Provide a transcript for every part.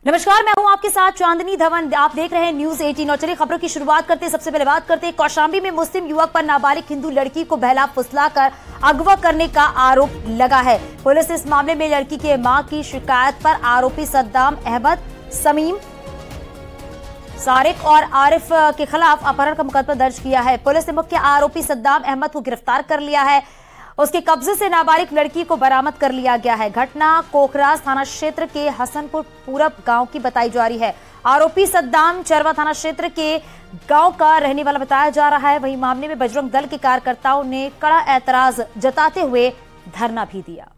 नमस्कार, मैं हूं आपके साथ चांदनी धवन। आप देख रहे हैं न्यूज 18 और चलिए खबरों की शुरुआत करते हैं। सबसे पहले बात करते हैं कौशांबी में मुस्लिम युवक पर नाबालिग हिंदू लड़की को बहला फुसलाकर अगवा करने का आरोप लगा है। पुलिस ने इस मामले में लड़की के मां की शिकायत पर आरोपी सद्दाम अहमद, समीम, सारिक और आरिफ के खिलाफ अपहरण का मुकदमा दर्ज किया है। पुलिस ने मुख्य आरोपी सद्दाम अहमद को गिरफ्तार कर लिया है। उसके कब्जे से नाबालिग लड़की को बरामद कर लिया गया है। घटना कोखराज थाना क्षेत्र के हसनपुर पूरब गांव की बताई जा रही है। आरोपी सद्दाम चरवा थाना क्षेत्र के गांव का रहने वाला बताया जा रहा है। वहीं मामले में बजरंग दल के कार्यकर्ताओं ने कड़ा ऐतराज जताते हुए धरना भी दिया।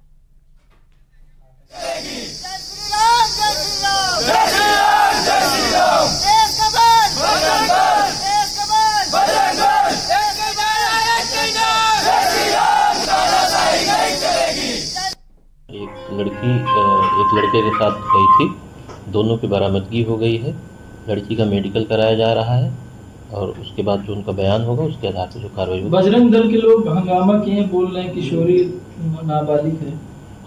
एक लड़के के साथ गई थी, दोनों की बरामदगी हो गई है। लड़की का मेडिकल कराया जा रहा है और उसके बाद जो उनका बयान होगा उसके आधार पर जो कार्रवाई होगी। बजरंग दल के लोग हंगामा किए, बोल रहे हैं किशोरी नाबालिग है।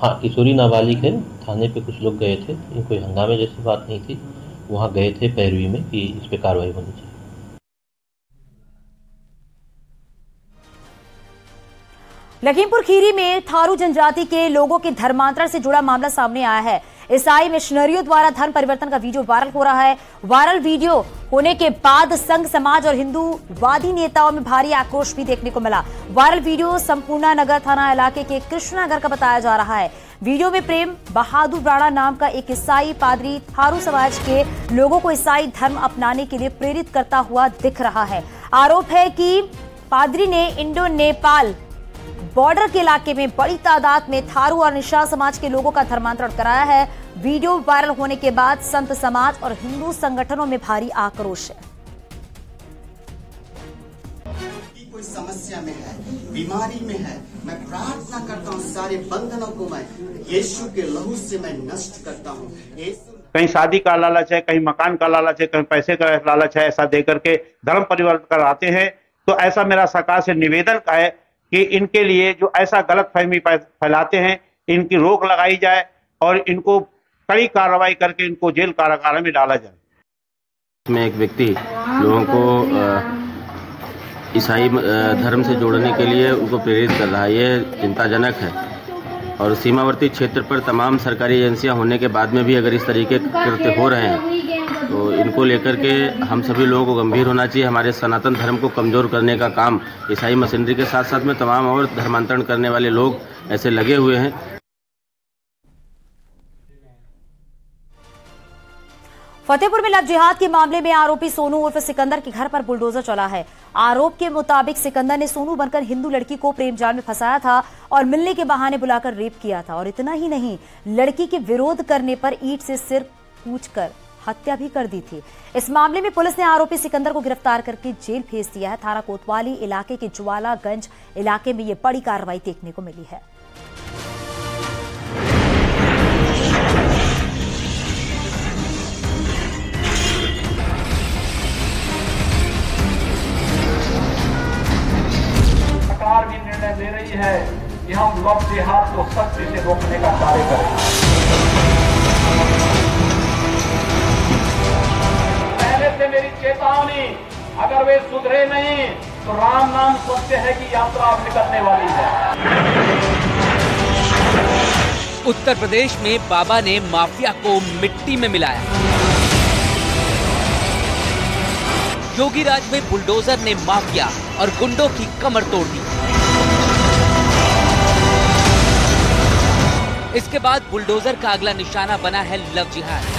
हाँ, किशोरी नाबालिग है। थाने पे कुछ लोग गए थे, ये कोई हंगामे जैसी बात नहीं थी। वहाँ गए थे पैरवी में कि इस पे कार्रवाई होनी चाहिए। लखीमपुर खीरी में थारू जनजाति के लोगों के धर्मांतरण से जुड़ा मामला सामने आया है। ईसाई मिशनरियों द्वारा धर्म परिवर्तन का वीडियो वायरल हो रहा है। वायरल वीडियो होने के बाद संघ समाज और हिंदूवादी नेताओं में भारी आक्रोश भी देखने को मिला। वायरल वीडियो संपूर्णा नगर थाना इलाके के कृष्णनगर का बताया जा रहा है। वीडियो में प्रेम बहादुर राणा नाम का एक ईसाई पादरी थारू समाज के लोगों को ईसाई धर्म अपनाने के लिए प्रेरित करता हुआ दिख रहा है। आरोप है कि पादरी ने इंडो नेपाल बॉर्डर के इलाके में बड़ी तादाद में थारू और निषाद समाज के लोगों का धर्मांतरण कराया है। वीडियो वायरल होने के बाद संत समाज और हिंदू संगठनों में भारी आक्रोश है। कोई समस्या में है, बीमारी में है, मैं प्रार्थना करता हूँ सारे बंधनों को मैं यीशु के लहू से मैं नष्ट करता हूँ। कहीं शादी का लालच है, कहीं मकान का लालच है, कहीं पैसे का लालच है, ऐसा देकर के धर्म परिवर्तन कराते हैं। तो ऐसा मेरा सरकार से निवेदन है कि इनके लिए जो ऐसा गलत फहमी फैलाते हैं, इनकी रोक लगाई जाए और इनको कड़ी कार्रवाई करके इनको जेल कारागार में डाला जाए। इसमें एक व्यक्ति लोगों को ईसाई धर्म से जोड़ने के लिए उनको प्रेरित कर रहा है। ये चिंताजनक है और सीमावर्ती क्षेत्र पर तमाम सरकारी एजेंसियां होने के बाद में भी अगर इस तरीके के कृत्य हो रहे हैं तो इनको लेकर के हम सभी लोगों को गंभीर होना चाहिए। हमारे सनातन धर्म को कमजोर करने का काम ईसाई मशीनरी के साथ साथ में तमाम और धर्मांतरण करने वाले लोग ऐसे लगे हुए हैं। फतेहपुर में लव जिहाद के मामले में आरोपी सोनू उर्फ सिकंदर के घर पर बुलडोजर चला है। आरोप के मुताबिक सिकंदर ने सोनू बनकर हिंदू लड़की को प्रेम जाल में फंसाया था और मिलने के बहाने बुलाकर रेप किया था। और इतना ही नहीं, लड़की के विरोध करने पर ईंट से सिर कूचकर हत्या भी कर दी थी। इस मामले में पुलिस ने आरोपी सिकंदर को गिरफ्तार करके जेल भेज दिया है। थाना कोतवाली इलाके के ज्वालागंज इलाके में यह बड़ी कार्रवाई देखने को मिली है। सरकार भी निर्णय ले रही है कि हम लव जिहाद को सख्ती से रोकने का कार्य करें। से मेरी चेतावनी, अगर वे सुधरे नहीं तो राम नाम सत्य है की यात्रा अब निकलने वाली है। उत्तर प्रदेश में बाबा ने माफिया को मिट्टी में मिलाया। योगीराज में बुलडोजर ने माफिया और गुंडों की कमर तोड़ दी। इसके बाद बुलडोजर का अगला निशाना बना है लव जिहाद।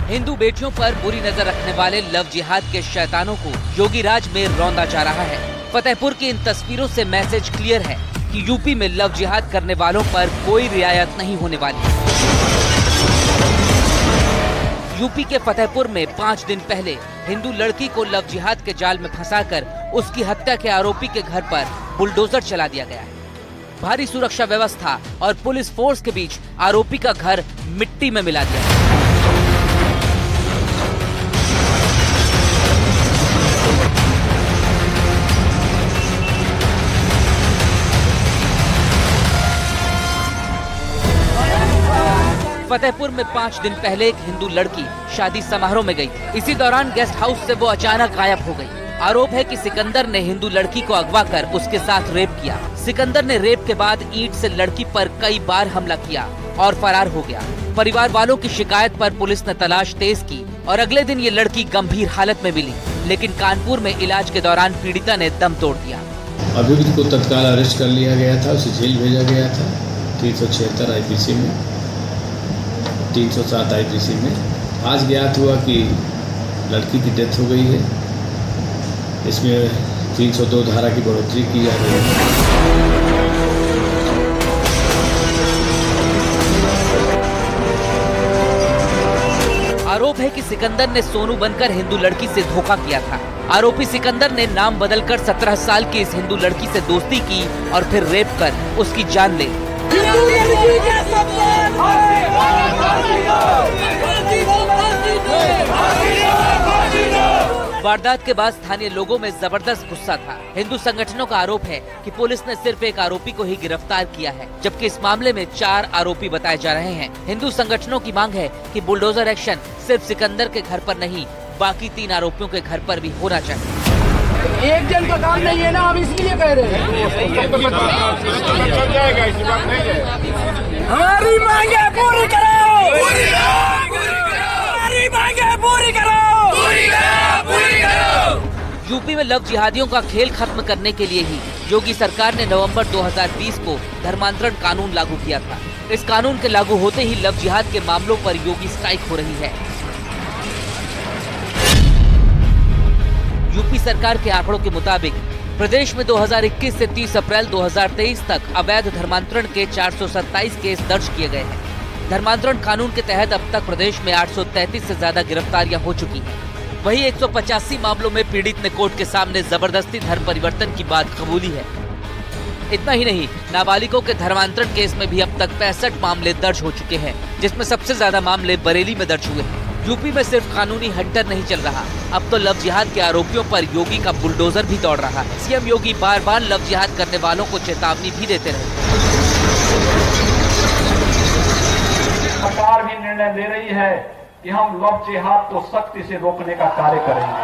हिंदू बेटियों पर बुरी नजर रखने वाले लव जिहाद के शैतानों को योगीराज में रौंदा जा रहा है। फतेहपुर की इन तस्वीरों से मैसेज क्लियर है कि यूपी में लव जिहाद करने वालों पर कोई रियायत नहीं होने वाली। यूपी के फतेहपुर में 5 दिन पहले हिंदू लड़की को लव जिहाद के जाल में फंसाकर उसकी हत्या के आरोपी के घर पर बुलडोजर चला दिया गया है। भारी सुरक्षा व्यवस्था और पुलिस फोर्स के बीच आरोपी का घर मिट्टी में मिला दिया। फतेहपुर में 5 दिन पहले एक हिंदू लड़की शादी समारोह में गई। इसी दौरान गेस्ट हाउस से वो अचानक गायब हो गई। आरोप है कि सिकंदर ने हिंदू लड़की को अगवा कर उसके साथ रेप किया। सिकंदर ने रेप के बाद ईंट से लड़की पर कई बार हमला किया और फरार हो गया। परिवार वालों की शिकायत पर पुलिस ने तलाश तेज की और अगले दिन ये लड़की गंभीर हालत में मिली, लेकिन कानपुर में इलाज के दौरान पीड़िता ने दम तोड़ दिया। अभियुक्त को तत्काल अरेस्ट कर लिया गया था, उसे जेल भेजा गया था 376 आईपीसी में, 307 आईपीसी में। आज ज्ञात हुआ कि लड़की की डेथ हो गई है। इसमें 302 धारा की बढ़ोतरी की जा रही है। आरोप है कि सिकंदर ने सोनू बनकर हिंदू लड़की से धोखा किया था। आरोपी सिकंदर ने नाम बदलकर 17 साल की इस हिंदू लड़की से दोस्ती की और फिर रेप कर उसकी जान ले। वारदात के बाद स्थानीय लोगों में जबरदस्त गुस्सा था। हिंदू संगठनों का आरोप है कि पुलिस ने सिर्फ एक आरोपी को ही गिरफ्तार किया है, जबकि इस मामले में 4 आरोपी बताए जा रहे हैं। हिंदू संगठनों की मांग है कि बुलडोजर एक्शन सिर्फ सिकंदर के घर पर नहीं, बाकी 3 आरोपियों के घर पर भी होना चाहिए। एक जन का काम नहीं है ना, हम इसलिए कह रहे हैं। हमारी मांगे पूरी करो, हमारी मांगे पूरी करो। यूपी में लव जिहादियों का खेल खत्म करने के लिए ही योगी सरकार ने नवंबर 2020 को धर्मांतरण कानून लागू किया था। इस कानून के लागू होते ही लव जिहाद के मामलों पर योगी स्ट्राइक हो रही है। यूपी सरकार के आंकड़ों के मुताबिक प्रदेश में 2021 से 30 अप्रैल 2023 तक अवैध धर्मांतरण के 427 केस दर्ज किए गए हैं। धर्मांतरण कानून के तहत अब तक प्रदेश में 833 से ज्यादा गिरफ्तारियां हो चुकी हैं। वहीं 185 मामलों में पीड़ित ने कोर्ट के सामने जबरदस्ती धर्म परिवर्तन की बात कबूली है। इतना ही नहीं, नाबालिगों के धर्मांतरण केस में भी अब तक 65 मामले दर्ज हो चुके हैं, जिसमें सबसे ज्यादा मामले बरेली में दर्ज हुए हैं। यूपी में सिर्फ कानूनी हंटर नहीं चल रहा, अब तो लव जिहाद के आरोपियों पर योगी का बुलडोजर भी दौड़ रहा है। सीएम योगी बार बार लव जिहाद करने वालों को चेतावनी भी देते रहे। सरकार भी निर्णय ले रही है कि हम लव जिहाद को सख्ती से रोकने का कार्य करेंगे।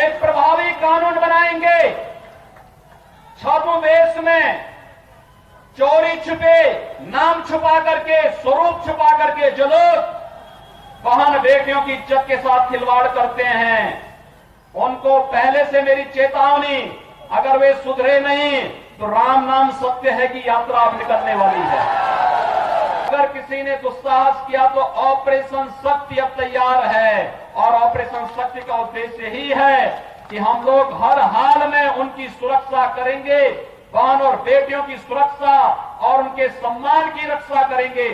एक प्रभावी कानून बनाएंगे। छद्मवेश में चोरी छुपे, नाम छुपा करके, स्वरूप छुपा करके जो लोग बहन बेटियों की इज्जत के साथ खिलवाड़ करते हैं, उनको पहले से मेरी चेतावनी, अगर वे सुधरे नहीं तो राम नाम सत्य है की यात्रा अब निकलने वाली है। अगर किसी ने दुस्साहस किया तो ऑपरेशन शक्ति अब तैयार है, और ऑपरेशन शक्ति का उद्देश्य ही है कि हम लोग हर हाल में उनकी सुरक्षा करेंगे, बहन और बेटियों की सुरक्षा और उनके सम्मान की रक्षा करेंगे।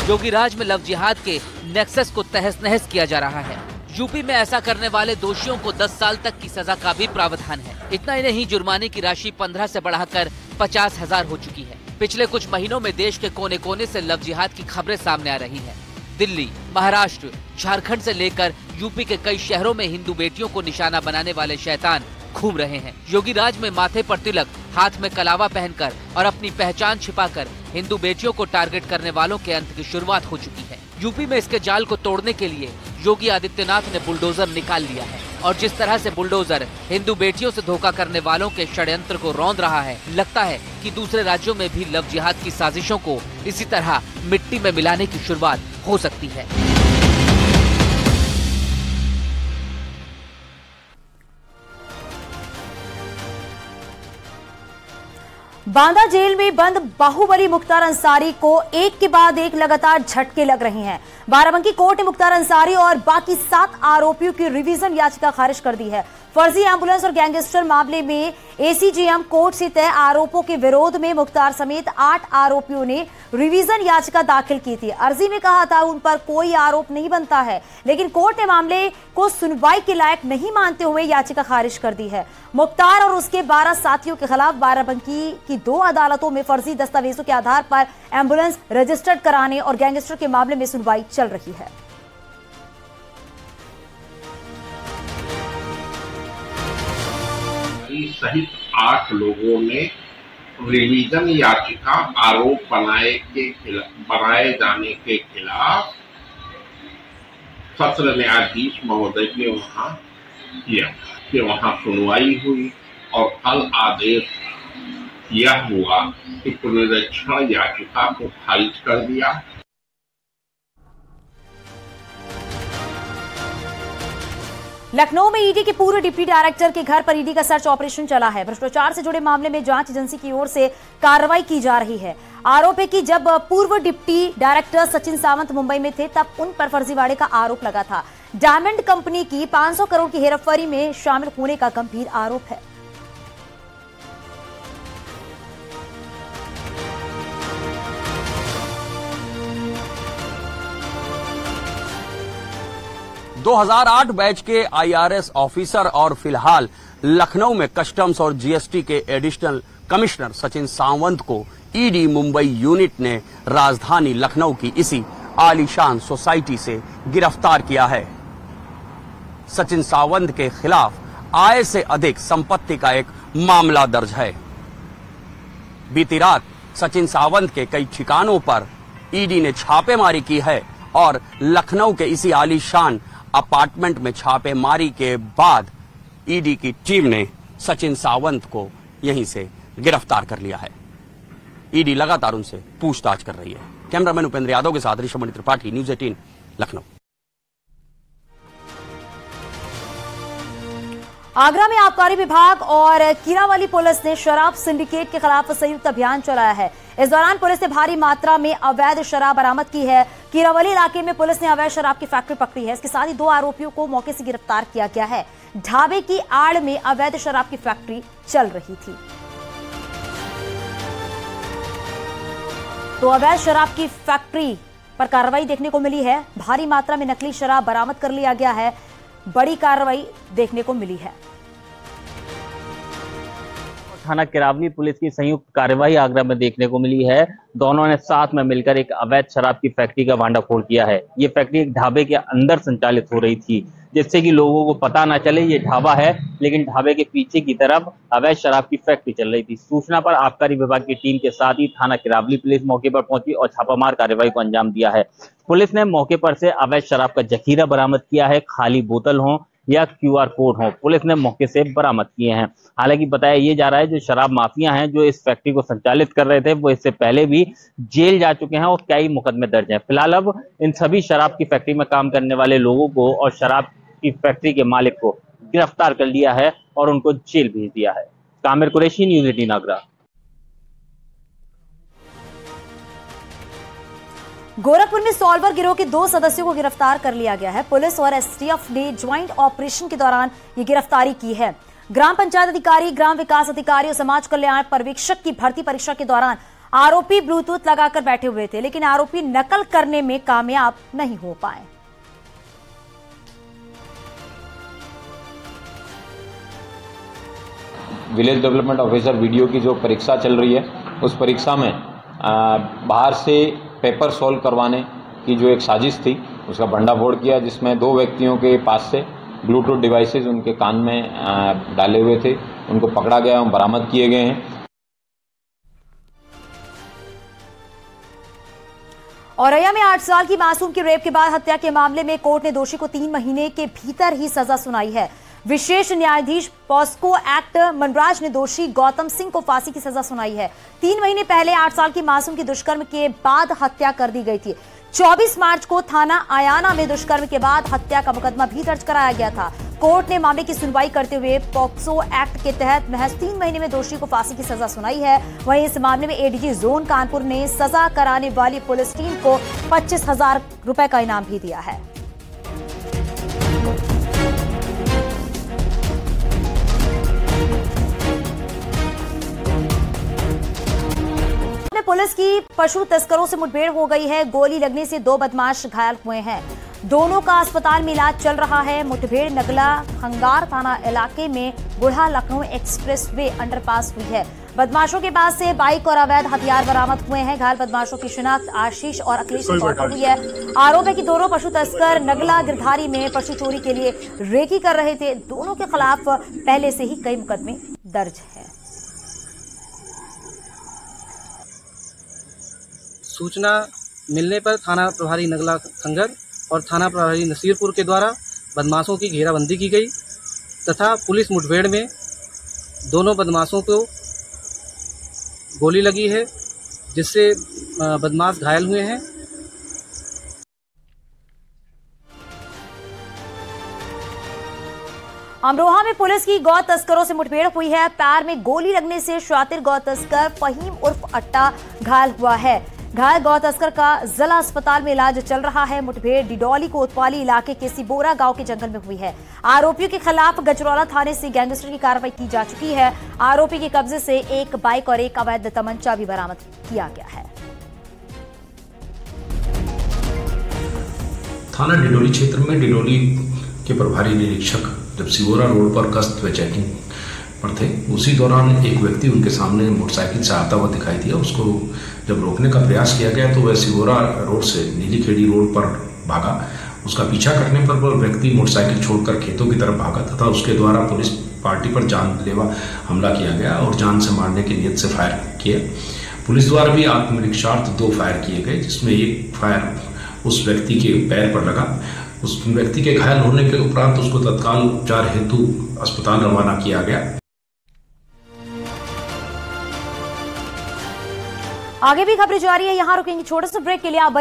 योगीराज में लव जिहाद के नेक्सस को तहस नहस किया जा रहा है। यूपी में ऐसा करने वाले दोषियों को 10 साल तक की सजा का भी प्रावधान है। इतना ही नहीं, जुर्माने की राशि 15 से बढ़ाकर 50,000 हो चुकी है। पिछले कुछ महीनों में देश के कोने कोने से लव जिहाद की खबरें सामने आ रही हैं। दिल्ली, महाराष्ट्र, झारखंड से लेकर यूपी के कई शहरों में हिंदू बेटियों को निशाना बनाने वाले शैतान घूम रहे हैं। योगीराज में माथे पर तिलक, हाथ में कलावा पहनकर और अपनी पहचान छिपाकर हिंदू बेटियों को टारगेट करने वालों के अंत की शुरुआत हो चुकी है। यूपी में इसके जाल को तोड़ने के लिए योगी आदित्यनाथ ने बुलडोजर निकाल लिया है, और जिस तरह से बुलडोजर हिंदू बेटियों से धोखा करने वालों के षड्यंत्र को रौंद रहा है, लगता है कि दूसरे राज्यों में भी लव जिहाद की साजिशों को इसी तरह मिट्टी में मिलाने की शुरुआत हो सकती है। बांदा जेल में बंद बाहुबली मुख्तार अंसारी को एक के बाद एक लगातार झटके लग रहे हैं। बाराबंकी कोर्ट ने मुख्तार अंसारी और बाकी 7 आरोपियों की रिवीजन याचिका खारिज कर दी है। फर्जी एम्बुलेंस और गैंगस्टर मामले में एसीजेएम कोर्ट से तय आरोपों के विरोध में मुख्तार समेत 8 आरोपियों ने रिवीजन याचिका दाखिल की थी। अर्जी में कहा था उन पर कोई आरोप नहीं बनता है, लेकिन कोर्ट ने मामले को सुनवाई के लायक नहीं मानते हुए याचिका खारिज कर दी है। मुख्तार और उसके 12 साथियों के खिलाफ बाराबंकी की 2 अदालतों में फर्जी दस्तावेजों के आधार पर एम्बुलेंस रजिस्टर्ड कराने और गैंगस्टर के मामले में सुनवाई चल रही है। सहित 8 लोगों ने रिवीजन याचिका आरोप बनाए जाने के खिलाफ सत्र न्यायाधीश महोदय ने वहां किया कि वहां सुनवाई हुई और कल आदेश यह हुआ कि पुनरीक्षण याचिका को खारिज कर दिया। लखनऊ में ईडी के पूर्व डिप्टी डायरेक्टर के घर पर ईडी का सर्च ऑपरेशन चला है। भ्रष्टाचार से जुड़े मामले में जांच एजेंसी की ओर से कार्रवाई की जा रही है। आरोप है कि जब पूर्व डिप्टी डायरेक्टर सचिन सावंत मुंबई में थे तब उन पर फर्जीवाड़े का आरोप लगा था। डायमंड कंपनी की 500 करोड़ की हेराफेरी में शामिल होने का गंभीर आरोप है। दो 2008 बैच के आईआरएस ऑफिसर और फिलहाल लखनऊ में कस्टम्स और जीएसटी के एडिशनल कमिश्नर सचिन सावंत को ईडी मुंबई यूनिट ने राजधानी लखनऊ की इसी आलीशान सोसाइटी से गिरफ्तार किया है। सचिन सावंत के खिलाफ आय से अधिक संपत्ति का एक मामला दर्ज है। बीती रात सचिन सावंत के कई ठिकानों पर ईडी ने छापेमारी की है और लखनऊ के इसी आलीशान अपार्टमेंट में छापेमारी के बाद ईडी की टीम ने सचिन सावंत को यहीं से गिरफ्तार कर लिया है। ईडी लगातार उनसे पूछताछ कर रही है। कैमरामैन उपेंद्र यादव के साथ ऋषभ त्रिपाठी, न्यूज़ 18 लखनऊ। आगरा में आबकारी विभाग और कीरावाली पुलिस ने शराब सिंडिकेट के खिलाफ संयुक्त अभियान चलाया है। इस दौरान पुलिस ने भारी मात्रा में अवैध शराब बरामद की है। कीरावाली इलाके में पुलिस ने अवैध शराब की फैक्ट्री पकड़ी है। इसके साथ ही 2 आरोपियों को मौके से गिरफ्तार किया गया है। ढाबे की आड़ में अवैध शराब की फैक्ट्री चल रही थी। तो अवैध शराब की फैक्ट्री पर कार्रवाई देखने को मिली है। भारी मात्रा में नकली शराब बरामद कर लिया गया है। बड़ी कार्रवाई देखने को मिली है। थाना किरावली पुलिस की संयुक्त कार्रवाई आगरा में देखने को मिली है। दोनों ने साथ में मिलकर एक अवैध शराब की फैक्ट्री का भांडाफोड़ किया है। ये फैक्ट्री एक ढाबे के अंदर संचालित हो रही थी, जिससे कि लोगों को पता ना चले ये ढाबा है, लेकिन ढाबे के पीछे की तरफ अवैध शराब की फैक्ट्री चल रही थी। सूचना पर आबकारी विभाग की टीम के साथ ही थाना किरावली पुलिस मौके पर पहुंची और छापामार कार्रवाई को अंजाम दिया है। पुलिस ने मौके पर से अवैध शराब का जखीरा बरामद किया है। खाली बोतल हो या QR कोड हो, पुलिस ने मौके से बरामद किए हैं। हालांकि बताया ये जा रहा है जो शराब माफिया हैं जो इस फैक्ट्री को संचालित कर रहे थे वो इससे पहले भी जेल जा चुके हैं और कई मुकदमे दर्ज हैं। फिलहाल अब इन सभी शराब की फैक्ट्री में काम करने वाले लोगों को और शराब की फैक्ट्री के मालिक को गिरफ्तार कर लिया है और उनको जेल भेज दिया है। कामिर कुरैशी, न्यूज़ 18 आगरा। गोरखपुर में सॉल्वर गिरोह के 2 सदस्यों को गिरफ्तार कर लिया गया है। पुलिस और एसटीएफ ने ज्वाइंट ऑपरेशन के दौरान ये गिरफ्तारी की है। ग्राम पंचायत अधिकारी, ग्राम विकास अधिकारी और समाज कल्याण पर्यवेक्षक की भर्ती परीक्षा के दौरान आरोपी ब्लूटूथ लगाकर बैठे हुए थे, लेकिन आरोपी नकल करने में कामयाब नहीं हो पाए। विलेज डेवलपमेंट ऑफिसर वीडियो की जो परीक्षा चल रही है उस परीक्षा में बाहर से पेपर सॉल्व करवाने की जो एक साजिश थी उसका भंडाफोड़ किया, जिसमें 2 व्यक्तियों के पास से ब्लूटूथ डिवाइसेस उनके कान में डाले हुए थे, उनको पकड़ा गया और बरामद किए गए हैं। औरैया में 8 साल की मासूम की रेप के बाद हत्या के मामले में कोर्ट ने दोषी को 3 महीने के भीतर ही सजा सुनाई है। विशेष न्यायाधीश पॉस्को एक्ट मनराज ने दोषी गौतम सिंह को फांसी की सजा सुनाई है। 3 महीने पहले 8 साल की मासूम की दुष्कर्म के बाद हत्या कर दी गई थी। 24 मार्च को थाना आयाना में दुष्कर्म के बाद हत्या का मुकदमा भी दर्ज कराया गया था। कोर्ट ने मामले की सुनवाई करते हुए पॉक्सो एक्ट के तहत महज 3 महीने में दोषी को फांसी की सजा सुनाई है। वहीं इस मामले में एडीजी जोन कानपुर ने सजा कराने वाली पुलिस टीम को 25,000 रुपए का इनाम भी दिया है। पुलिस की पशु तस्करों से मुठभेड़ हो गई है। गोली लगने से 2 बदमाश घायल हुए हैं। दोनों का अस्पताल में इलाज चल रहा है। मुठभेड़ नगला खंगार थाना इलाके में बुढ़ा लखनऊ एक्सप्रेस वे अंडरपास हुई है। बदमाशों के पास से बाइक और अवैध हथियार बरामद हुए हैं। घायल बदमाशों की शिनाख्त आशीष और अखिलेश के तौर पर हुई है। आरोप है कि दोनों पशु तस्कर नगला गिरधारी में पशु चोरी के लिए रेकी कर रहे थे। दोनों के खिलाफ पहले से ही कई मुकदमे दर्ज है। सूचना मिलने पर थाना प्रभारी नगला खंगर और थाना प्रभारी नसीरपुर के द्वारा बदमाशों की घेराबंदी की गई तथा पुलिस मुठभेड़ में दोनों बदमाशों को गोली लगी है, जिससे बदमाश घायल हुए हैं। अमरोहा में पुलिस की गौ तस्करों से मुठभेड़ हुई है। पैर में गोली लगने से शातिर गौ तस्कर फहीम उर्फ अट्टा घायल हुआ है। घायल गौ तस्कर का जिला अस्पताल में इलाज चल रहा है। मुठभेड़ डिडौली कोतवाली इलाके के सिबोरा गांव के जंगल में हुई है। आरोपियों के खिलाफ गजरौला थाने से गैंगस्टर की कार्रवाई की जा चुकी है। आरोपी के कब्जे से एक बाइक और एक अवैध तमंचा भी बरामद किया गया है। थाना डिडौली क्षेत्र में डिडौली के प्रभारी निरीक्षक जब सिबोरा रोड पर गश्त व चेकिंग पर थे, उसी दौरान एक व्यक्ति उनके सामने मोटरसाइकिल से आता हुआ दिखाई दिया। उसको जब रोकने का प्रयास किया गया तो वह सिबोरा रोड से नीली खेड़ी रोड पर भागा। उसका पीछा करने पर वह व्यक्ति मोटरसाइकिल छोड़कर खेतों की तरफ भागा तथा उसके द्वारा पुलिस पार्टी पर जानलेवा हमला किया गया और जान से मारने की नीयत से फायर किया। पुलिस द्वारा भी आत्मरक्षार्थ 2 फायर किए गए, जिसमें एक फायर उस व्यक्ति के पैर पर लगा। उस व्यक्ति के घायल होने के उपरांत उसको तत्काल उपचार हेतु अस्पताल रवाना किया गया। आगे भी खबरें जारी है, यहां रुकेंगे छोटे से ब्रेक के लिए। आप